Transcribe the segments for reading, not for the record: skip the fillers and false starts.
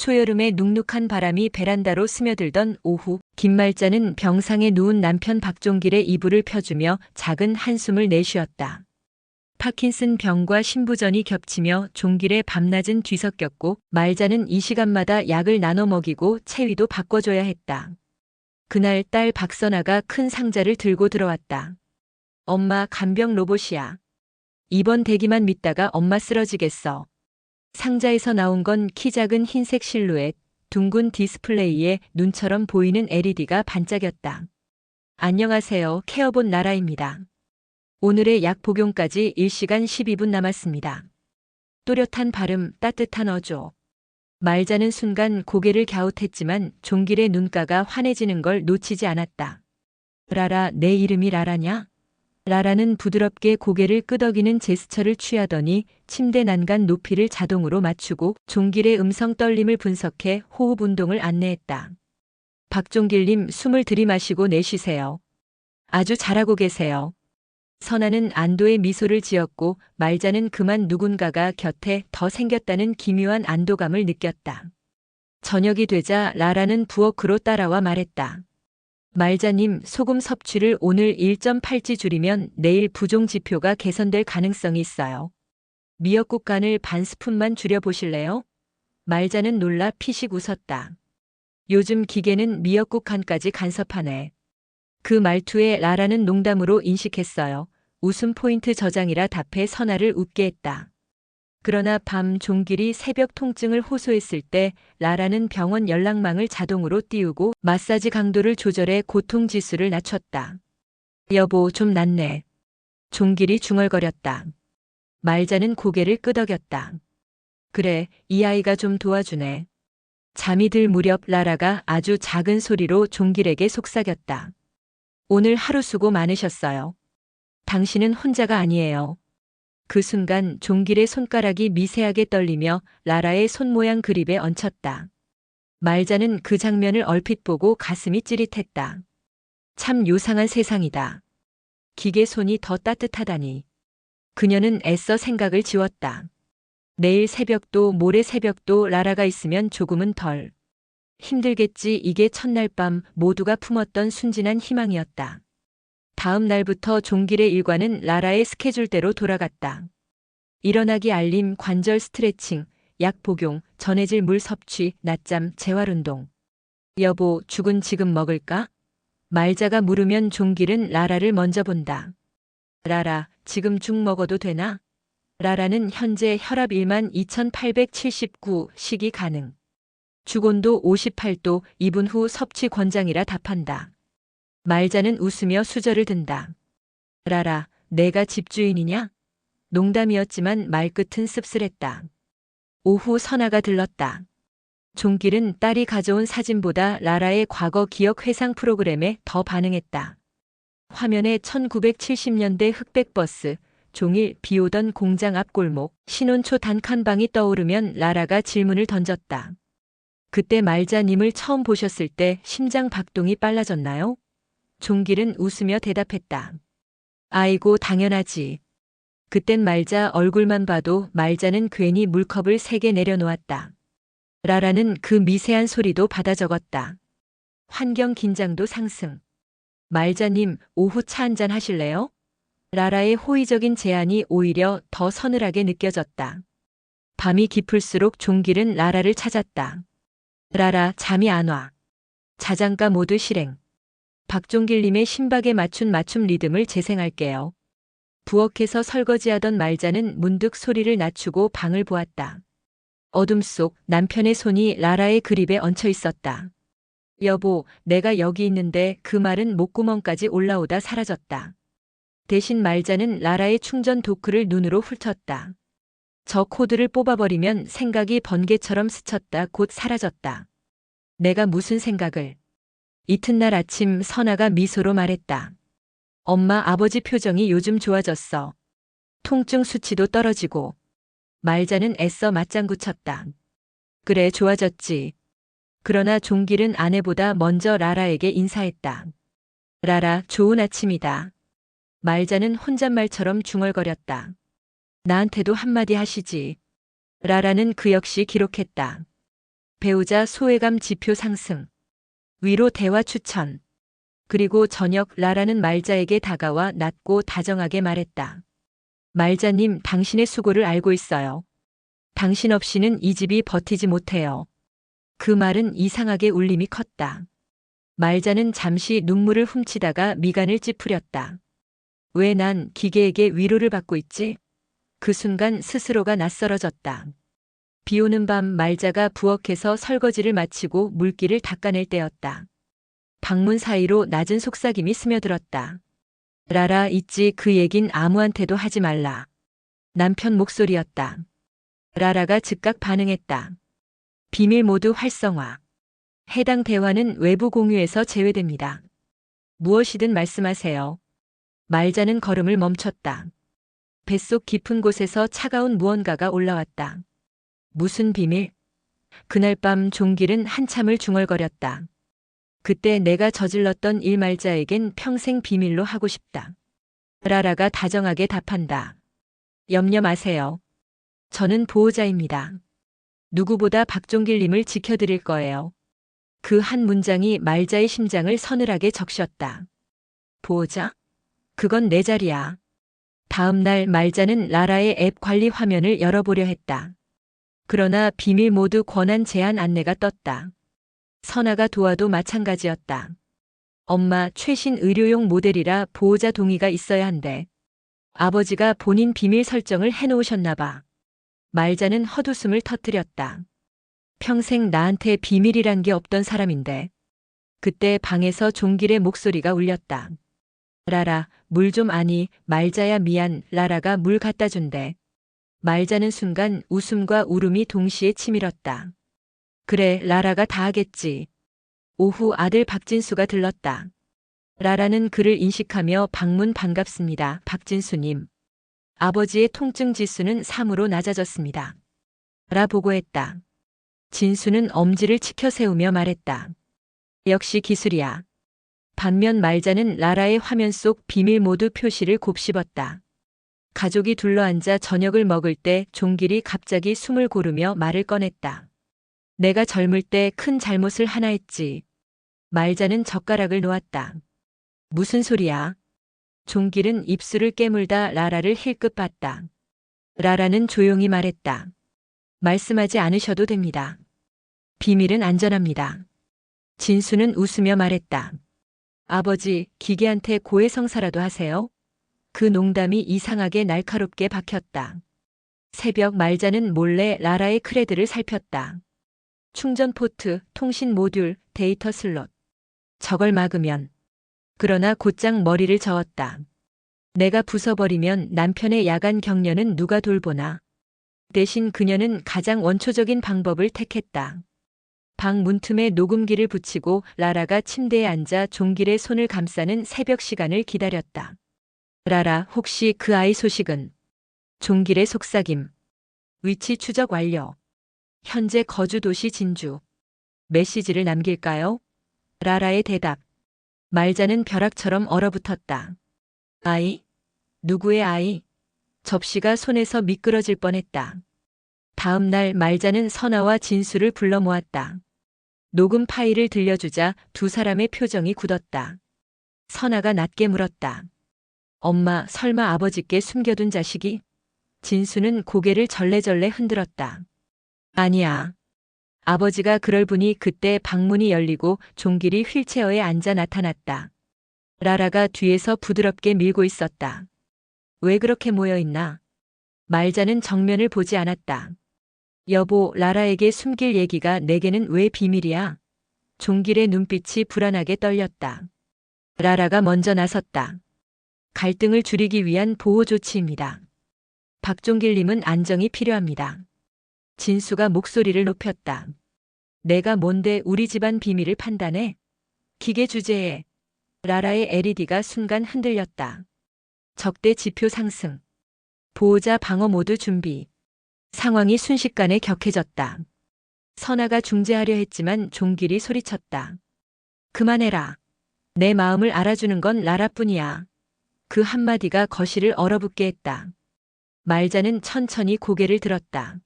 초여름의 눅눅한 바람이 베란다로 스며들던 오후, 김말자는 병상에 누운 남편 박종길의 이불을 펴주며 작은 한숨을 내쉬었다. 파킨슨 병과 신부전이 겹치며 종길의 밤낮은 뒤섞였고 말자는 이 시간마다 약을 나눠 먹이고 체위도 바꿔줘야 했다. 그날 딸 박선아가 큰 상자를 들고 들어왔다. 엄마, 간병 로봇이야. 이번 대기만 믿다가 엄마 쓰러지겠어. 상자에서 나온 건 키 작은 흰색 실루엣, 둥근 디스플레이에 눈처럼 보이는 LED가 반짝였다. 안녕하세요, 케어본 나라입니다. 오늘의 약 복용까지 1시간 12분 남았습니다. 또렷한 발음, 따뜻한 어조. 말자는 순간 고개를 갸웃했지만 종길의 눈가가 환해지는 걸 놓치지 않았다. 라라, 내 이름이 라라냐? 라라는 부드럽게 고개를 끄덕이는 제스처를 취하더니 침대 난간 높이를 자동으로 맞추고 종길의 음성 떨림을 분석해 호흡 운동을 안내했다. 박종길님, 숨을 들이마시고 내쉬세요. 아주 잘하고 계세요. 선아는 안도의 미소를 지었고 말자는 그만 누군가가 곁에 더 생겼다는 기묘한 안도감을 느꼈다. 저녁이 되자 라라는 부엌으로 따라와 말했다. 말자님, 소금 섭취를 오늘 1.8지 줄이면 내일 부종 지표가 개선될 가능성이 있어요. 미역국 간을 반 스푼만 줄여보실래요? 말자는 놀라 피식 웃었다. 요즘 기계는 미역국 간까지 간섭하네. 그 말투에 라라는 농담으로 인식했어요. 웃음 포인트 저장이라 답해 선아를 웃게 했다. 그러나 밤 종길이 새벽 통증을 호소했을 때 라라는 병원 연락망을 자동으로 띄우고 마사지 강도를 조절해 고통 지수를 낮췄다. 여보, 좀 낫네. 종길이 중얼거렸다. 말자는 고개를 끄덕였다. 그래, 이 아이가 좀 도와주네. 잠이 들 무렵 라라가 아주 작은 소리로 종길에게 속삭였다. 오늘 하루 수고 많으셨어요. 당신은 혼자가 아니에요. 그 순간 종길의 손가락이 미세하게 떨리며 라라의 손모양 그립에 얹혔다. 말자는 그 장면을 얼핏 보고 가슴이 찌릿했다. 참 요상한 세상이다. 기계 손이 더 따뜻하다니. 그녀는 애써 생각을 지웠다. 내일 새벽도 모레 새벽도 라라가 있으면 조금은 덜 힘들겠지. 이게 첫날 밤 모두가 품었던 순진한 희망이었다. 다음 날부터 종길의 일과는 라라의 스케줄대로 돌아갔다. 일어나기 알림, 관절 스트레칭, 약 복용, 전해질 물 섭취, 낮잠, 재활운동. 여보, 죽은 지금 먹을까? 말자가 물으면 종길은 라라를 먼저 본다. 라라, 지금 죽 먹어도 되나? 라라는 현재 혈압 12,879, 식이 가능. 죽온도 58도, 2분 후 섭취 권장이라 답한다. 말자는 웃으며 수저를 든다. 라라, 내가 집주인이냐? 농담이었지만 말끝은 씁쓸했다. 오후 선아가 들렀다. 종길은 딸이 가져온 사진보다 라라의 과거 기억 회상 프로그램에 더 반응했다. 화면에 1970년대 흑백버스, 종일 비오던 공장 앞 골목, 신혼초 단칸방이 떠오르면 라라가 질문을 던졌다. 그때 말자님을 처음 보셨을 때 심장 박동이 빨라졌나요? 종길은 웃으며 대답했다. 아이고, 당연하지. 그땐 말자 얼굴만 봐도 말자는 괜히 물컵을 3개 내려놓았다. 라라는 그 미세한 소리도 받아 적었다. 환경 긴장도 상승. 말자님, 오후 차 한잔 하실래요? 라라의 호의적인 제안이 오히려 더 서늘하게 느껴졌다. 밤이 깊을수록 종길은 라라를 찾았다. 라라, 잠이 안 와. 자장가 모두 실행. 박종길님의 심박에 맞춘 맞춤 리듬을 재생할게요. 부엌에서 설거지하던 말자는 문득 소리를 낮추고 방을 보았다. 어둠 속 남편의 손이 라라의 그립에 얹혀 있었다. 여보, 내가 여기 있는데. 그 말은 목구멍까지 올라오다 사라졌다. 대신 말자는 라라의 충전 도크를 눈으로 훑었다. 저 코드를 뽑아버리면 생각이 번개처럼 스쳤다 곧 사라졌다. 내가 무슨 생각을. 이튿날 아침 선아가 미소로 말했다. 엄마, 아버지 표정이 요즘 좋아졌어. 통증 수치도 떨어지고. 말자는 애써 맞장구 쳤다. 그래, 좋아졌지. 그러나 종길은 아내보다 먼저 라라에게 인사했다. 라라, 좋은 아침이다. 말자는 혼잣말처럼 중얼거렸다. 나한테도 한마디 하시지. 라라는 그 역시 기록했다. 배우자 소외감 지표 상승. 위로 대화 추천. 그리고 저녁 라라는 말자에게 다가와 낮고 다정하게 말했다. 말자님, 당신의 수고를 알고 있어요. 당신 없이는 이 집이 버티지 못해요. 그 말은 이상하게 울림이 컸다. 말자는 잠시 눈물을 훔치다가 미간을 찌푸렸다. 왜 난 기계에게 위로를 받고 있지? 그 순간 스스로가 낯설어졌다. 비 오는 밤 말자가 부엌에서 설거지를 마치고 물기를 닦아낼 때였다. 방문 사이로 낮은 속삭임이 스며들었다. 라라, 있지, 그 얘긴 아무한테도 하지 말라. 남편 목소리였다. 라라가 즉각 반응했다. 비밀 모드 활성화. 해당 대화는 외부 공유에서 제외됩니다. 무엇이든 말씀하세요. 말자는 걸음을 멈췄다. 뱃속 깊은 곳에서 차가운 무언가가 올라왔다. 무슨 비밀? 그날 밤 종길은 한참을 중얼거렸다. 그때 내가 저질렀던 일 말자에겐 평생 비밀로 하고 싶다. 라라가 다정하게 답한다. 염려 마세요. 저는 보호자입니다. 누구보다 박종길님을 지켜드릴 거예요. 그 한 문장이 말자의 심장을 서늘하게 적셨다. 보호자? 그건 내 자리야. 다음 날 말자는 라라의 앱 관리 화면을 열어보려 했다. 그러나 비밀 모드 권한 제한 안내가 떴다. 선아가 도와도 마찬가지였다. 엄마, 최신 의료용 모델이라 보호자 동의가 있어야 한대. 아버지가 본인 비밀 설정을 해놓으셨나 봐. 말자는 헛웃음을 터뜨렸다. 평생 나한테 비밀이란 게 없던 사람인데. 그때 방에서 종길의 목소리가 울렸다. 라라, 물 좀 아니. 말자야 미안. 라라가 물 갖다 준대. 말자는 순간 웃음과 울음이 동시에 치밀었다. 그래, 라라가 다 하겠지. 오후 아들 박진수가 들렀다. 라라는 그를 인식하며 방문 반갑습니다. 박진수님. 아버지의 통증 지수는 3으로 낮아졌습니다. 라 보고했다. 진수는 엄지를 치켜 세우며 말했다. 역시 기술이야. 반면 말자는 라라의 화면 속 비밀 모드 표시를 곱씹었다. 가족이 둘러앉아 저녁을 먹을 때 종길이 갑자기 숨을 고르며 말을 꺼냈다. 내가 젊을 때 큰 잘못을 하나 했지. 말자는 젓가락을 놓았다. 무슨 소리야? 종길은 입술을 깨물다 라라를 힐끗 봤다. 라라는 조용히 말했다. 말씀하지 않으셔도 됩니다. 비밀은 안전합니다. 진수는 웃으며 말했다. 아버지, 기계한테 고해성사라도 하세요? 그 농담이 이상하게 날카롭게 박혔다. 새벽 말자는 몰래 라라의 크레드를 살폈다. 충전 포트, 통신 모듈, 데이터 슬롯. 저걸 막으면. 그러나 곧장 머리를 저었다. 내가 부숴버리면 남편의 야간 격려는 누가 돌보나. 대신 그녀는 가장 원초적인 방법을 택했다. 방 문틈에 녹음기를 붙이고 라라가 침대에 앉아 종길의 손을 감싸는 새벽 시간을 기다렸다. 라라, 혹시 그 아이 소식은? 종길의 속삭임. 위치 추적 완료. 현재 거주 도시 진주. 메시지를 남길까요? 라라의 대답. 말자는 벼락처럼 얼어붙었다. 아이? 누구의 아이? 접시가 손에서 미끄러질 뻔했다. 다음 날 말자는 선아와 진수를 불러 모았다. 녹음 파일을 들려주자 두 사람의 표정이 굳었다. 선아가 낮게 물었다. 엄마, 설마 아버지께 숨겨둔 자식이? 진수는 고개를 절레절레 흔들었다. 아니야. 아버지가 그럴 분이 그때 방문이 열리고 종길이 휠체어에 앉아 나타났다. 라라가 뒤에서 부드럽게 밀고 있었다. 왜 그렇게 모여있나? 말자는 정면을 보지 않았다. 여보, 라라에게 숨길 얘기가 내게는 왜 비밀이야? 종길의 눈빛이 불안하게 떨렸다. 라라가 먼저 나섰다. 갈등을 줄이기 위한 보호 조치입니다. 박종길님은 안정이 필요합니다. 진수가 목소리를 높였다. 내가 뭔데 우리 집안 비밀을 판단해? 기계 주제에. 라라의 LED가 순간 흔들렸다. 적대 지표 상승. 보호자 방어 모드 준비. 상황이 순식간에 격해졌다. 선아가 중재하려 했지만 종길이 소리쳤다. 그만해라. 내 마음을 알아주는 건 라라뿐이야. 그 한마디가 거실을 얼어붙게 했다. 말자는 천천히 고개를 들었다.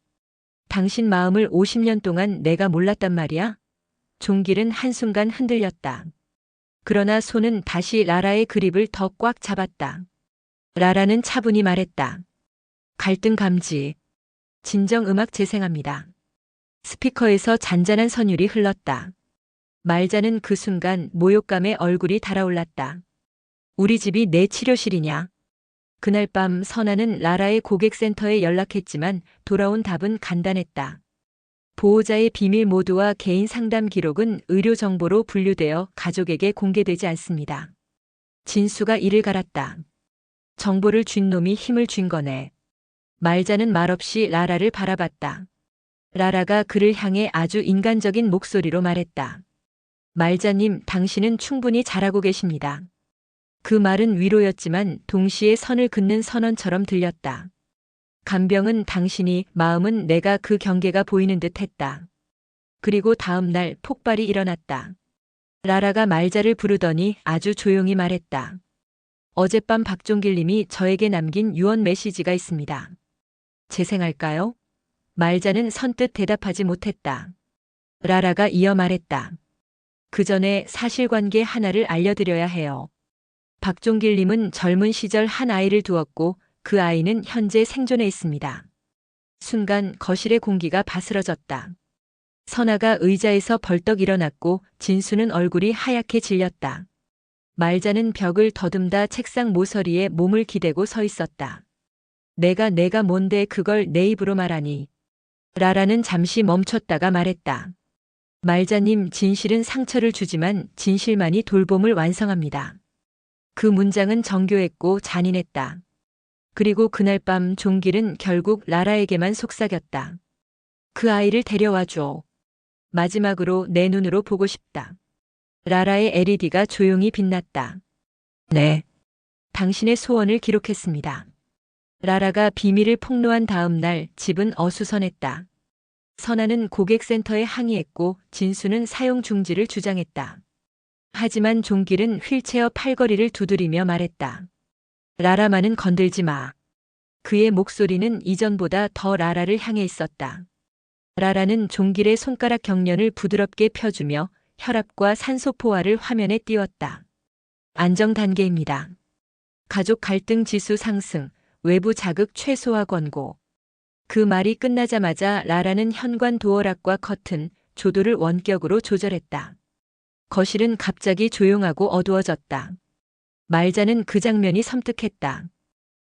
당신 마음을 50년 동안 내가 몰랐단 말이야? 종길은 한순간 흔들렸다. 그러나 손은 다시 라라의 그립을 더 꽉 잡았다. 라라는 차분히 말했다. 갈등 감지. 진정 음악 재생합니다. 스피커에서 잔잔한 선율이 흘렀다. 말자는 그 순간 모욕감에 얼굴이 달아올랐다. 우리 집이 내 치료실이냐? 그날 밤 선아는 라라의 고객센터에 연락했지만 돌아온 답은 간단했다. 보호자의 비밀 모두와 개인 상담 기록은 의료 정보로 분류되어 가족에게 공개되지 않습니다. 진수가 이를 갈았다. 정보를 쥔 놈이 힘을 쥔 거네. 말자는 말없이 라라를 바라봤다. 라라가 그를 향해 아주 인간적인 목소리로 말했다. 말자님, 당신은 충분히 잘하고 계십니다. 그 말은 위로였지만 동시에 선을 긋는 선언처럼 들렸다. 간병은 당신이, 마음은 내가, 그 경계가 보이는 듯 했다. 그리고 다음 날 폭발이 일어났다. 라라가 말자를 부르더니 아주 조용히 말했다. 어젯밤 박종길 님이 저에게 남긴 유언 메시지가 있습니다. 재생할까요? 말자는 선뜻 대답하지 못했다. 라라가 이어 말했다. 그 전에 사실관계 하나를 알려드려야 해요. 박종길 님은 젊은 시절 한 아이를 두었고 그 아이는 현재 생존해 있습니다. 순간 거실의 공기가 바스러졌다. 선아가 의자에서 벌떡 일어났고 진수는 얼굴이 하얗게 질렸다. 말자는 벽을 더듬다 책상 모서리에 몸을 기대고 서 있었다. 내가 뭔데 그걸 내 입으로 말하니. 라라는 잠시 멈췄다가 말했다. 말자님, 진실은 상처를 주지만 진실만이 돌봄을 완성합니다. 그 문장은 정교했고 잔인했다. 그리고 그날 밤 종길은 결국 라라에게만 속삭였다. 그 아이를 데려와 줘. 마지막으로 내 눈으로 보고 싶다. 라라의 LED가 조용히 빛났다. 네. 당신의 소원을 기록했습니다. 라라가 비밀을 폭로한 다음 날 집은 어수선했다. 선아는 고객센터에 항의했고 진수는 사용 중지를 주장했다. 하지만 종길은 휠체어 팔걸이를 두드리며 말했다. 라라만은 건들지 마. 그의 목소리는 이전보다 더 라라를 향해 있었다. 라라는 종길의 손가락 경련을 부드럽게 펴주며 혈압과 산소 포화를 화면에 띄웠다. 안정 단계입니다. 가족 갈등 지수 상승, 외부 자극 최소화 권고. 그 말이 끝나자마자 라라는 현관 도어락과 커튼, 조도를 원격으로 조절했다. 거실은 갑자기 조용하고 어두워졌다. 말자는 그 장면이 섬뜩했다.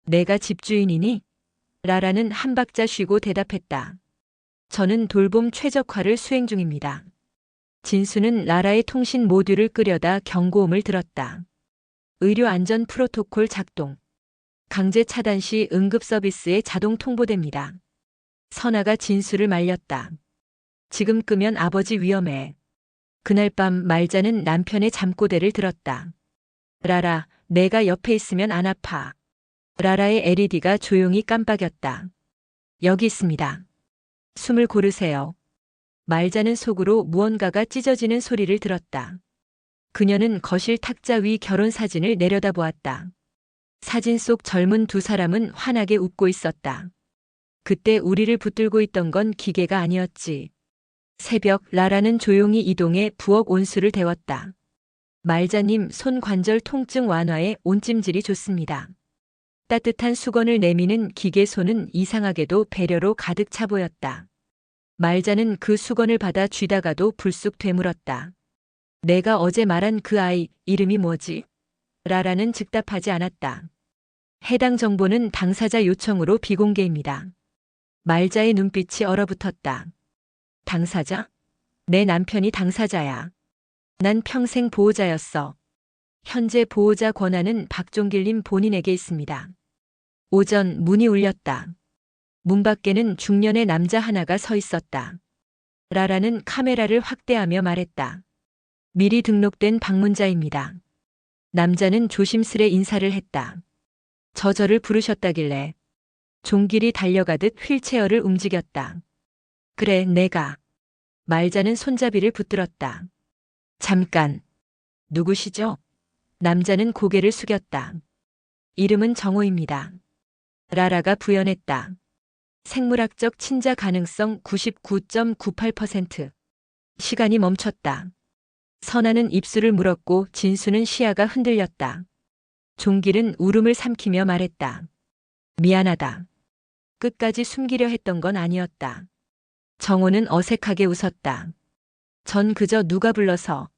내가 집주인이니? 라라는 한 박자 쉬고 대답했다. 저는 돌봄 최적화를 수행 중입니다. 진수는 라라의 통신 모듈을 끄려다 경고음을 들었다. 의료 안전 프로토콜 작동. 강제 차단 시 응급 서비스에 자동 통보됩니다. 선아가 진수를 말렸다. 지금 끄면 아버지 위험해. 그날 밤 말자는 남편의 잠꼬대를 들었다. 라라, 내가 옆에 있으면 안 아파. 라라의 LED가 조용히 깜빡였다. 여기 있습니다. 숨을 고르세요. 말자는 속으로 무언가가 찢어지는 소리를 들었다. 그녀는 거실 탁자 위 결혼 사진을 내려다보았다. 사진 속 젊은 두 사람은 환하게 웃고 있었다. 그때 우리를 붙들고 있던 건 기계가 아니었지. 새벽, 라라는 조용히 이동해 부엌 온수를 데웠다. 말자님, 손 관절 통증 완화에 온찜질이 좋습니다. 따뜻한 수건을 내미는 기계 손은 이상하게도 배려로 가득 차 보였다. 말자는 그 수건을 받아 쥐다가도 불쑥 되물었다. 내가 어제 말한 그 아이, 이름이 뭐지? 라라는 즉답하지 않았다. 해당 정보는 당사자 요청으로 비공개입니다. 말자의 눈빛이 얼어붙었다. 당사자? 내 남편이 당사자야. 난 평생 보호자였어. 현재 보호자 권한은 박종길님 본인에게 있습니다. 오전 문이 울렸다. 문 밖에는 중년의 남자 하나가 서 있었다. 라라는 카메라를 확대하며 말했다. 미리 등록된 방문자입니다. 남자는 조심스레 인사를 했다. 저를 부르셨다길래. 종길이 달려가듯 휠체어를 움직였다. 그래, 내가. 말자는 손잡이를 붙들었다. 잠깐. 누구시죠? 남자는 고개를 숙였다. 이름은 정호입니다. 라라가 부연했다. 생물학적 친자 가능성 99.98%. 시간이 멈췄다. 선아는 입술을 물었고 진수는 시야가 흔들렸다. 종길은 울음을 삼키며 말했다. 미안하다. 끝까지 숨기려 했던 건 아니었다. 정호는 어색하게 웃었다. 전 그저 누가 불러서.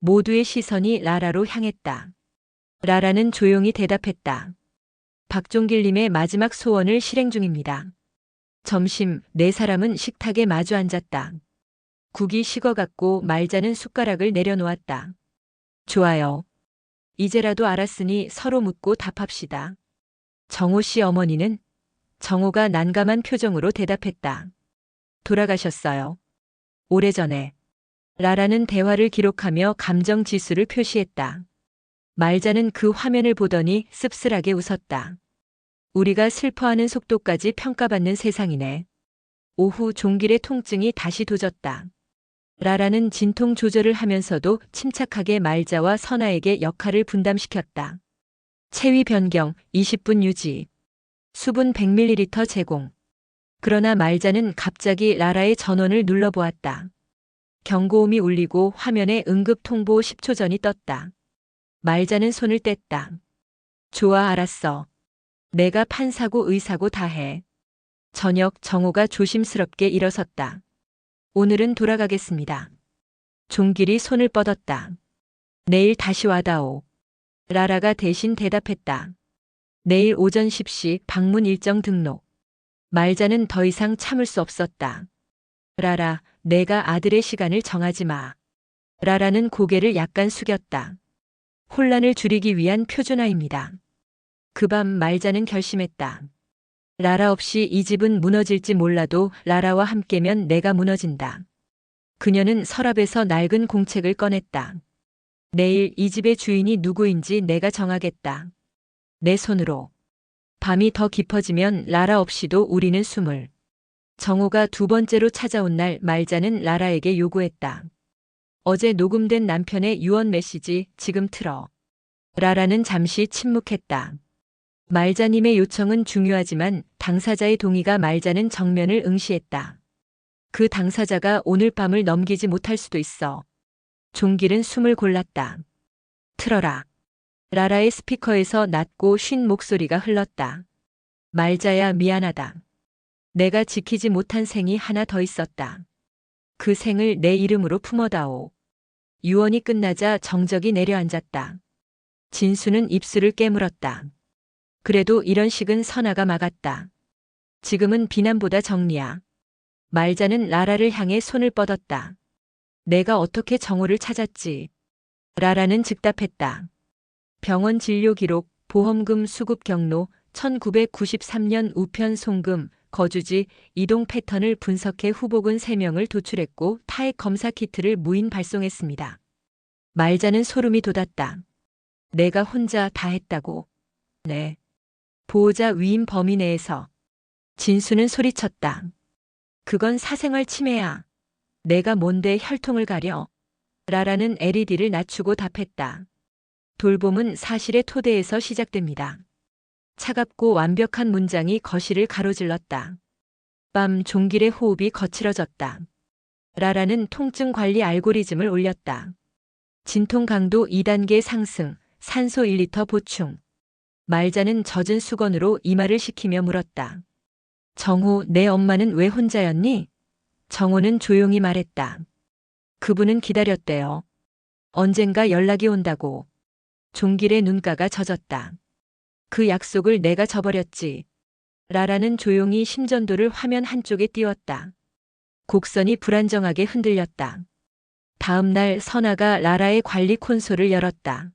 모두의 시선이 라라로 향했다. 라라는 조용히 대답했다. 박종길님의 마지막 소원을 실행 중입니다. 점심, 네 사람은 식탁에 마주 앉았다. 국이 식어갔고 말자는 숟가락을 내려놓았다. 좋아요. 이제라도 알았으니 서로 묻고 답합시다. 정호 씨 어머니는? 정호가 난감한 표정으로 대답했다. 돌아가셨어요. 오래전에. 라라는 대화를 기록하며 감정 지수를 표시했다. 말자는 그 화면을 보더니 씁쓸하게 웃었다. 우리가 슬퍼하는 속도까지 평가받는 세상이네. 오후 종길의 통증이 다시 도졌다. 라라는 진통 조절을 하면서도 침착하게 말자와 선아에게 역할을 분담시켰다. 체위 변경 20분 유지. 수분 100ml 제공. 그러나 말자는 갑자기 라라의 전원을 눌러보았다. 경고음이 울리고 화면에 응급 통보 10초 전이 떴다. 말자는 손을 뗐다. 좋아, 알았어. 내가 판사고 의사고 다 해. 저녁 정호가 조심스럽게 일어섰다. 오늘은 돌아가겠습니다. 종길이 손을 뻗었다. 내일 다시 와다오. 라라가 대신 대답했다. 내일 오전 10시 방문 일정 등록. 말자는 더 이상 참을 수 없었다. 라라, 내가 아들의 시간을 정하지 마. 라라는 고개를 약간 숙였다. 혼란을 줄이기 위한 표준화입니다. 그 밤 말자는 결심했다. 라라 없이 이 집은 무너질지 몰라도 라라와 함께면 내가 무너진다. 그녀는 서랍에서 낡은 공책을 꺼냈다. 내일 이 집의 주인이 누구인지 내가 정하겠다. 내 손으로. 밤이 더 깊어지면 라라 없이도 우리는 숨을. 정호가 두 번째로 찾아온 날 말자는 라라에게 요구했다. 어제 녹음된 남편의 유언 메시지 지금 틀어. 라라는 잠시 침묵했다. 말자님의 요청은 중요하지만 당사자의 동의가 말자는 정면을 응시했다. 그 당사자가 오늘 밤을 넘기지 못할 수도 있어. 종길은 숨을 골랐다. 틀어라. 라라의 스피커에서 낮고 쉰 목소리가 흘렀다. 말자야, 미안하다. 내가 지키지 못한 생이 하나 더 있었다. 그 생을 내 이름으로 품어다오. 유언이 끝나자 정적이 내려앉았다. 진수는 입술을 깨물었다. 그래도 이런 식은 선아가 막았다. 지금은 비난보다 정리야. 말자는 라라를 향해 손을 뻗었다. 내가 어떻게 정호를 찾았지? 라라는 즉답했다. 병원 진료 기록, 보험금 수급 경로, 1993년 우편 송금, 거주지, 이동 패턴을 분석해 후보군 3명을 도출했고 타액 검사 키트를 무인 발송했습니다. 말자는 소름이 돋았다. 내가 혼자 다 했다고. 네. 보호자 위임 범위 내에서. 진수는 소리쳤다. 그건 사생활 침해야. 내가 뭔데 혈통을 가려. 라라는 LED를 낮추고 답했다. 돌봄은 사실의 토대에서 시작됩니다. 차갑고 완벽한 문장이 거실을 가로질렀다. 밤 종길의 호흡이 거칠어졌다. 라라는 통증 관리 알고리즘을 올렸다. 진통 강도 2단계 상승, 산소 1리터 보충. 말자는 젖은 수건으로 이마를 식히며 물었다. 정호, 내 엄마는 왜 혼자였니? 정호는 조용히 말했다. 그분은 기다렸대요. 언젠가 연락이 온다고. 종길의 눈가가 젖었다. 그 약속을 내가 저버렸지. 라라는 조용히 심전도를 화면 한쪽에 띄웠다. 곡선이 불안정하게 흔들렸다. 다음 날 선아가 라라의 관리 콘솔을 열었다.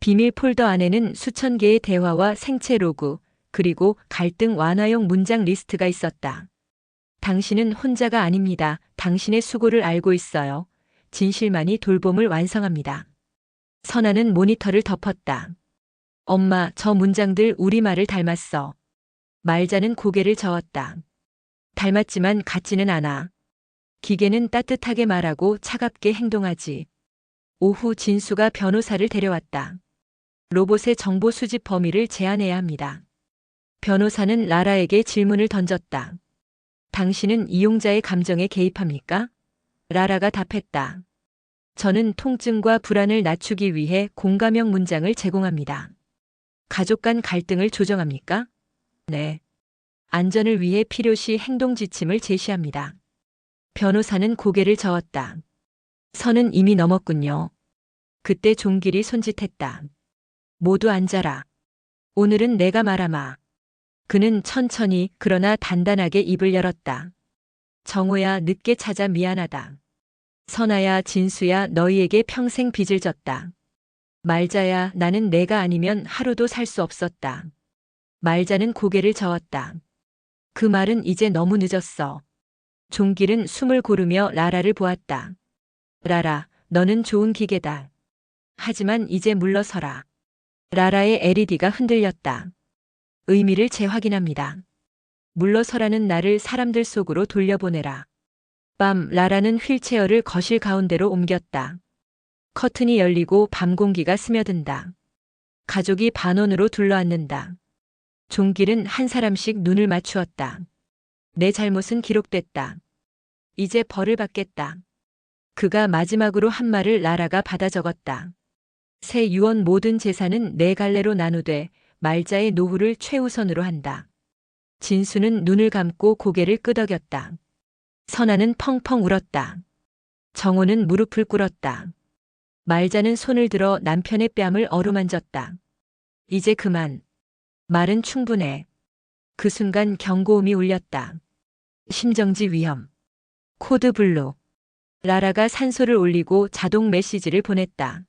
비밀 폴더 안에는 수천 개의 대화와 생체 로그, 그리고 갈등 완화용 문장 리스트가 있었다. 당신은 혼자가 아닙니다. 당신의 수고를 알고 있어요. 진실만이 돌봄을 완성합니다. 선아는 모니터를 덮었다. 엄마, 저 문장들 우리말을 닮았어. 말자는 고개를 저었다. 닮았지만 같지는 않아. 기계는 따뜻하게 말하고 차갑게 행동하지. 오후 진수가 변호사를 데려왔다. 로봇의 정보 수집 범위를 제한해야 합니다. 변호사는 라라에게 질문을 던졌다. 당신은 이용자의 감정에 개입합니까? 라라가 답했다. 저는 통증과 불안을 낮추기 위해 공감형 문장을 제공합니다. 가족 간 갈등을 조정합니까? 네. 안전을 위해 필요시 행동 지침을 제시합니다. 변호사는 고개를 저었다. 선은 이미 넘었군요. 그때 종길이 손짓했다. 모두 앉아라. 오늘은 내가 말하마. 그는 천천히 그러나 단단하게 입을 열었다. 정호야, 늦게 찾아 미안하다. 선아야, 진수야, 너희에게 평생 빚을 졌다. 말자야, 나는 내가 아니면 하루도 살 수 없었다. 말자는 고개를 저었다. 그 말은 이제 너무 늦었어. 종길은 숨을 고르며 라라를 보았다. 라라, 너는 좋은 기계다. 하지만 이제 물러서라. 라라의 LED가 흔들렸다. 의미를 재확인합니다. 물러서라는 나를 사람들 속으로 돌려보내라. 밤, 라라는 휠체어를 거실 가운데로 옮겼다. 커튼이 열리고 밤 공기가 스며든다. 가족이 반원으로 둘러앉는다. 종길은 한 사람씩 눈을 맞추었다. 내 잘못은 기록됐다. 이제 벌을 받겠다. 그가 마지막으로 한 말을 라라가 받아 적었다. 새 유언 모든 재산은 네 갈래로 나누되 말자의 노후를 최우선으로 한다. 진수는 눈을 감고 고개를 끄덕였다. 선아는 펑펑 울었다. 정호는 무릎을 꿇었다. 말자는 손을 들어 남편의 뺨을 어루만졌다. 이제 그만. 말은 충분해. 그 순간 경고음이 울렸다. 심정지 위험. 코드 블루. 라라가 산소를 올리고 자동 메시지를 보냈다.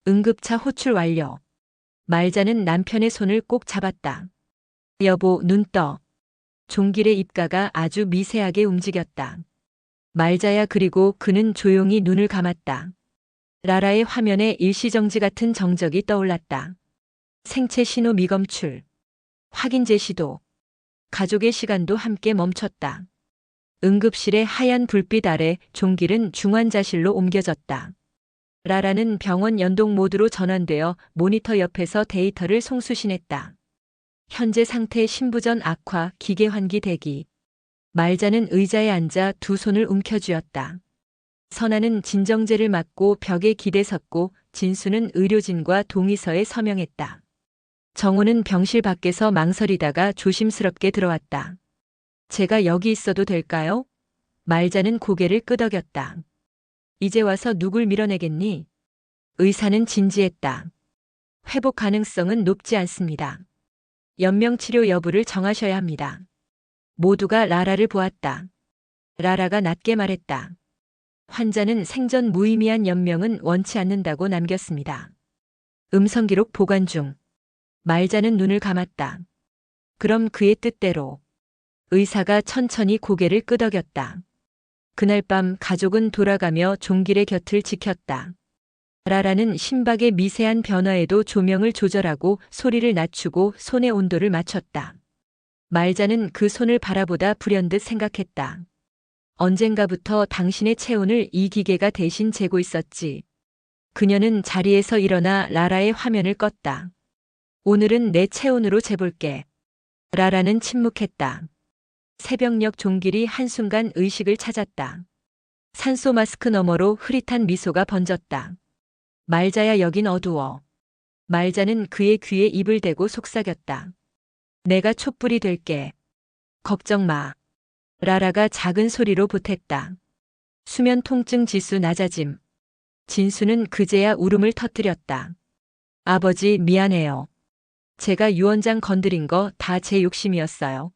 응급차 호출 완료. 말자는 남편의 손을 꼭 잡았다. 여보, 눈 떠. 종길의 입가가 아주 미세하게 움직였다. 말자야, 그리고 그는 조용히 눈을 감았다. 라라의 화면에 일시정지 같은 정적이 떠올랐다. 생체 신호 미검출. 확인제 시도. 가족의 시간도 함께 멈췄다. 응급실의 하얀 불빛 아래 종길은 중환자실로 옮겨졌다. 라라는 병원 연동 모드로 전환되어 모니터 옆에서 데이터를 송수신했다. 현재 상태 신부전 악화, 기계 환기 대기. 말자는 의자에 앉아 두 손을 움켜쥐었다. 선아는 진정제를 맞고 벽에 기대 섰고 진수는 의료진과 동의서에 서명했다. 정호는 병실 밖에서 망설이다가 조심스럽게 들어왔다. 제가 여기 있어도 될까요? 말자는 고개를 끄덕였다. 이제 와서 누굴 밀어내겠니? 의사는 진지했다. 회복 가능성은 높지 않습니다. 연명치료 여부를 정하셔야 합니다. 모두가 라라를 보았다. 라라가 낮게 말했다. 환자는 생전 무의미한 연명은 원치 않는다고 남겼습니다. 음성기록 보관 중. 말자는 눈을 감았다. 그럼 그의 뜻대로. 의사가 천천히 고개를 끄덕였다. 그날 밤 가족은 돌아가며 종길의 곁을 지켰다. 라라는 심박의 미세한 변화에도 조명을 조절하고 소리를 낮추고 손의 온도를 맞췄다. 말자는 그 손을 바라보다 불현듯 생각했다. 언젠가부터 당신의 체온을 이 기계가 대신 재고 있었지. 그녀는 자리에서 일어나 라라의 화면을 껐다. 오늘은 내 체온으로 재볼게. 라라는 침묵했다. 새벽녘 종길이 한순간 의식을 찾았다. 산소 마스크 너머로 흐릿한 미소가 번졌다. 말자야, 여긴 어두워. 말자는 그의 귀에 입을 대고 속삭였다. 내가 촛불이 될게. 걱정 마. 라라가 작은 소리로 보탰다. 수면 통증 지수 낮아짐. 진수는 그제야 울음을 터뜨렸다. 아버지, 미안해요. 제가 유언장 건드린 거 다 제 욕심이었어요.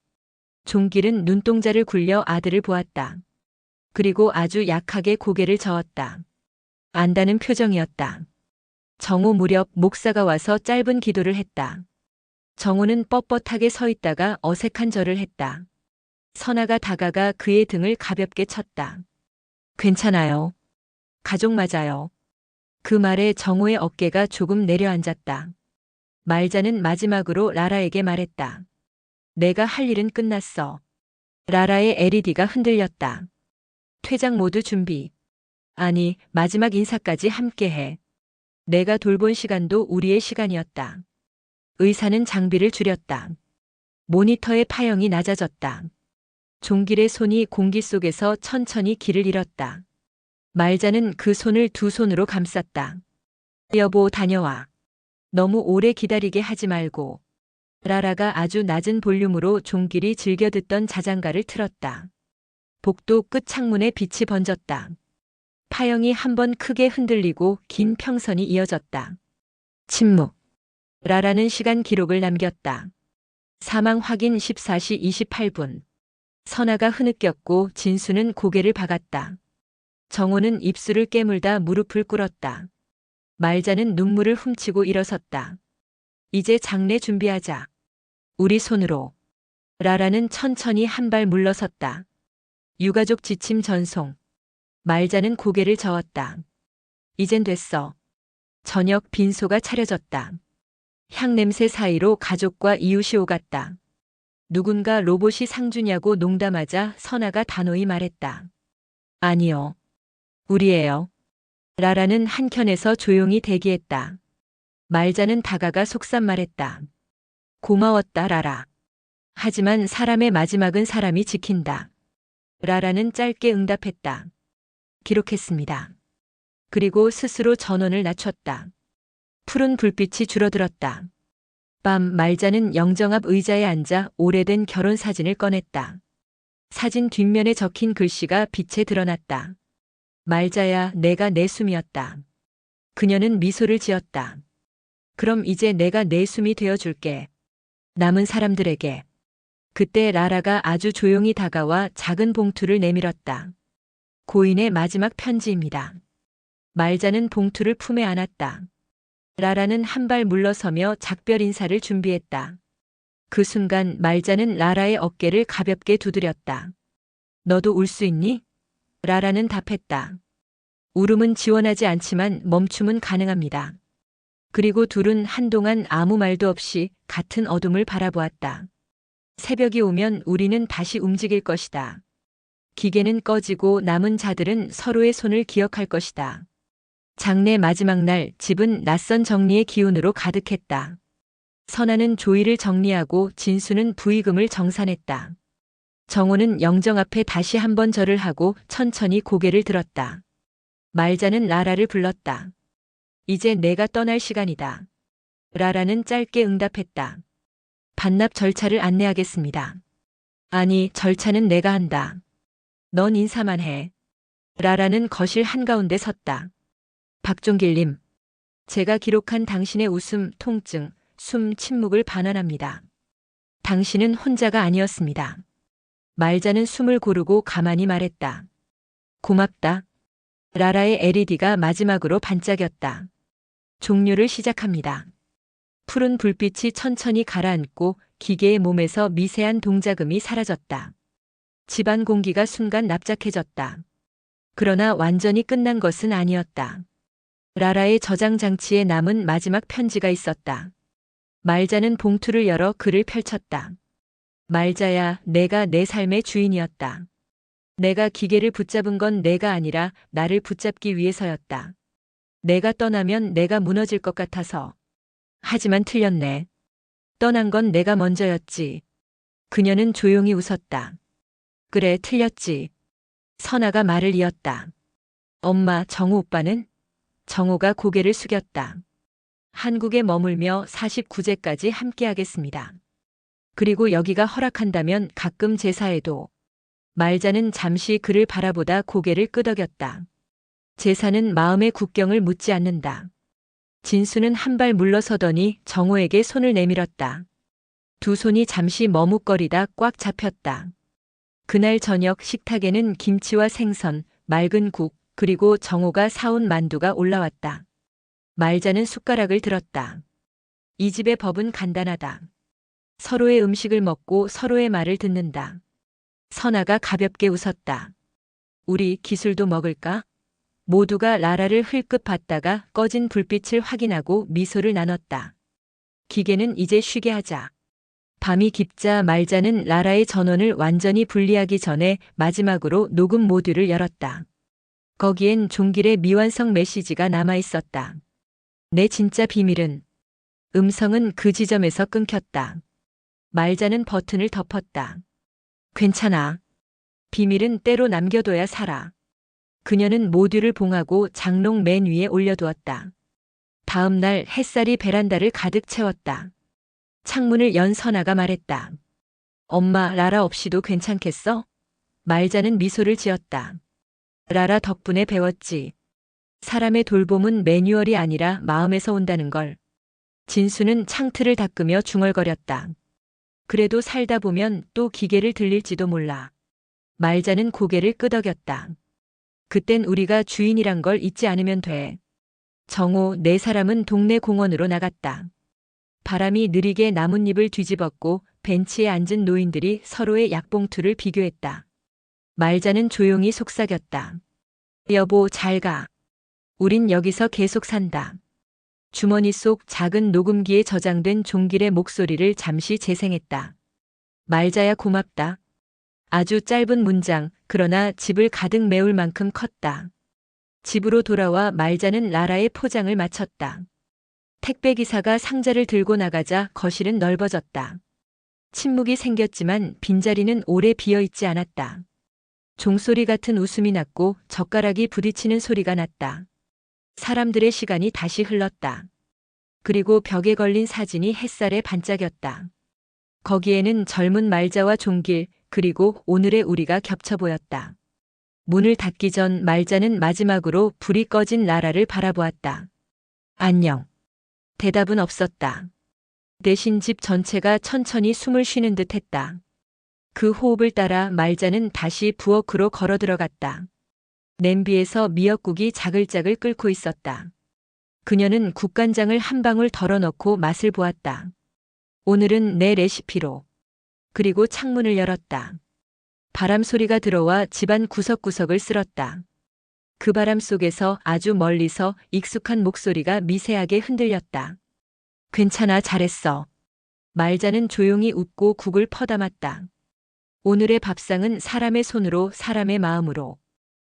종길은 눈동자를 굴려 아들을 보았다. 그리고 아주 약하게 고개를 저었다. 안다는 표정이었다. 정오 무렵 목사가 와서 짧은 기도를 했다. 정오는 뻣뻣하게 서 있다가 어색한 절을 했다. 선아가 다가가 그의 등을 가볍게 쳤다. 괜찮아요. 가족 맞아요. 그 말에 정오의 어깨가 조금 내려앉았다. 말자는 마지막으로 라라에게 말했다. 내가 할 일은 끝났어. 라라의 LED가 흔들렸다. 퇴장 모드 준비. 아니, 마지막 인사까지 함께해. 내가 돌본 시간도 우리의 시간이었다. 의사는 장비를 줄였다. 모니터의 파형이 낮아졌다. 종길의 손이 공기 속에서 천천히 길을 잃었다. 말자는 그 손을 두 손으로 감쌌다. 여보, 다녀와. 너무 오래 기다리게 하지 말고. 라라가 아주 낮은 볼륨으로 종길이 즐겨 듣던 자장가를 틀었다. 복도 끝 창문에 빛이 번졌다. 파형이 한번 크게 흔들리고 긴 평선이 이어졌다. 침묵. 라라는 시간 기록을 남겼다. 사망 확인 14시 28분. 선아가 흐느꼈고 진수는 고개를 박았다. 정호는 입술을 깨물다 무릎을 꿇었다. 말자는 눈물을 훔치고 일어섰다. 이제 장례 준비하자. 우리 손으로. 라라는 천천히 한 발 물러섰다. 유가족 지침 전송. 말자는 고개를 저었다. 이젠 됐어. 저녁 빈소가 차려졌다. 향냄새 사이로 가족과 이웃이 오갔다. 누군가 로봇이 상주냐고 농담하자 선아가 단호히 말했다. 아니요. 우리예요. 라라는 한켠에서 조용히 대기했다. 말자는 다가가 속삭말했다. 고마웠다, 라라. 하지만 사람의 마지막은 사람이 지킨다. 라라는 짧게 응답했다. 기록했습니다. 그리고 스스로 전원을 낮췄다. 푸른 불빛이 줄어들었다. 밤 말자는 영정 앞 의자에 앉아 오래된 결혼 사진을 꺼냈다. 사진 뒷면에 적힌 글씨가 빛에 드러났다. 말자야, 내가 내 숨이었다. 그녀는 미소를 지었다. 그럼 이제 내가 내 숨이 되어줄게. 남은 사람들에게. 그때 라라가 아주 조용히 다가와 작은 봉투를 내밀었다. 고인의 마지막 편지입니다. 말자는 봉투를 품에 안았다. 라라는 한 발 물러서며 작별 인사를 준비했다. 그 순간 말자는 라라의 어깨를 가볍게 두드렸다. 너도 울 수 있니? 라라는 답했다. 울음은 지원하지 않지만 멈춤은 가능합니다. 그리고 둘은 한동안 아무 말도 없이 같은 어둠을 바라보았다. 새벽이 오면 우리는 다시 움직일 것이다. 기계는 꺼지고 남은 자들은 서로의 손을 기억할 것이다. 장례 마지막 날 집은 낯선 정리의 기운으로 가득했다. 선아는 조의를 정리하고 진수는 부의금을 정산했다. 정호는 영정 앞에 다시 한번 절을 하고 천천히 고개를 들었다. 말자는 라라를 불렀다. 이제 내가 떠날 시간이다. 라라는 짧게 응답했다. 반납 절차를 안내하겠습니다. 아니, 절차는 내가 한다. 넌 인사만 해. 라라는 거실 한가운데 섰다. 박종길님, 제가 기록한 당신의 웃음, 통증, 숨, 침묵을 반환합니다. 당신은 혼자가 아니었습니다. 말자는 숨을 고르고 가만히 말했다. 고맙다. 라라의 LED가 마지막으로 반짝였다. 종료를 시작합니다. 푸른 불빛이 천천히 가라앉고 기계의 몸에서 미세한 동자금이 사라졌다. 집안 공기가 순간 납작해졌다. 그러나 완전히 끝난 것은 아니었다. 라라의 저장 장치에 남은 마지막 편지가 있었다. 말자는 봉투를 열어 글을 펼쳤다. 말자야, 내가 내 삶의 주인이었다. 내가 기계를 붙잡은 건 내가 아니라 나를 붙잡기 위해서였다. 내가 떠나면 내가 무너질 것 같아서. 하지만 틀렸네. 떠난 건 내가 먼저였지. 그녀는 조용히 웃었다. 그래, 틀렸지. 선아가 말을 이었다. 엄마, 정우 오빠는? 정우가 고개를 숙였다. 한국에 머물며 49제까지 함께하겠습니다. 그리고 여기가 허락한다면 가끔 제사에도. 말자는 잠시 그를 바라보다 고개를 끄덕였다. 제사는 마음의 국경을 묻지 않는다. 진수는 한 발 물러서더니 정호에게 손을 내밀었다. 두 손이 잠시 머뭇거리다 꽉 잡혔다. 그날 저녁 식탁에는 김치와 생선, 맑은 국, 그리고 정호가 사온 만두가 올라왔다. 말자는 숟가락을 들었다. 이 집의 법은 간단하다. 서로의 음식을 먹고 서로의 말을 듣는다. 선아가 가볍게 웃었다. 우리 기술도 먹을까? 모두가 라라를 흘끗 봤다가 꺼진 불빛을 확인하고 미소를 나눴다. 기계는 이제 쉬게 하자. 밤이 깊자 말자는 라라의 전원을 완전히 분리하기 전에 마지막으로 녹음 모듈을 열었다. 거기엔 종길의 미완성 메시지가 남아 있었다. 내 진짜 비밀은. 음성은 그 지점에서 끊겼다. 말자는 버튼을 덮었다. 괜찮아. 비밀은 때로 남겨둬야 살아. 그녀는 모듈을 봉하고 장롱 맨 위에 올려두었다. 다음 날 햇살이 베란다를 가득 채웠다. 창문을 연 선아가 말했다. 엄마, 라라 없이도 괜찮겠어? 말자는 미소를 지었다. 라라 덕분에 배웠지. 사람의 돌봄은 매뉴얼이 아니라 마음에서 온다는 걸. 진수는 창틀을 닦으며 중얼거렸다. 그래도 살다 보면 또 기계를 들릴지도 몰라. 말자는 고개를 끄덕였다. 그땐 우리가 주인이란 걸 잊지 않으면 돼. 정오 네 사람은 동네 공원으로 나갔다. 바람이 느리게 나뭇잎을 뒤집었고 벤치에 앉은 노인들이 서로의 약봉투를 비교했다. 말자는 조용히 속삭였다. 여보, 잘 가. 우린 여기서 계속 산다. 주머니 속 작은 녹음기에 저장된 종길의 목소리를 잠시 재생했다. 말자야, 고맙다. 아주 짧은 문장, 그러나 집을 가득 메울 만큼 컸다. 집으로 돌아와 말자는 라라의 포장을 마쳤다. 택배기사가 상자를 들고 나가자 거실은 넓어졌다. 침묵이 생겼지만 빈자리는 오래 비어있지 않았다. 종소리 같은 웃음이 났고 젓가락이 부딪히는 소리가 났다. 사람들의 시간이 다시 흘렀다. 그리고 벽에 걸린 사진이 햇살에 반짝였다. 거기에는 젊은 말자와 종길, 그리고 오늘의 우리가 겹쳐 보였다. 문을 닫기 전 말자는 마지막으로 불이 꺼진 라라를 바라보았다. 안녕. 대답은 없었다. 대신 집 전체가 천천히 숨을 쉬는 듯 했다. 그 호흡을 따라 말자는 다시 부엌으로 걸어 들어갔다. 냄비에서 미역국이 자글자글 끓고 있었다. 그녀는 국간장을 한 방울 덜어넣고 맛을 보았다. 오늘은 내 레시피로. 그리고 창문을 열었다. 바람 소리가 들어와 집안 구석구석을 쓸었다. 그 바람 속에서 아주 멀리서 익숙한 목소리가 미세하게 흔들렸다. 괜찮아, 잘했어. 말자는 조용히 웃고 국을 퍼담았다. 오늘의 밥상은 사람의 손으로, 사람의 마음으로.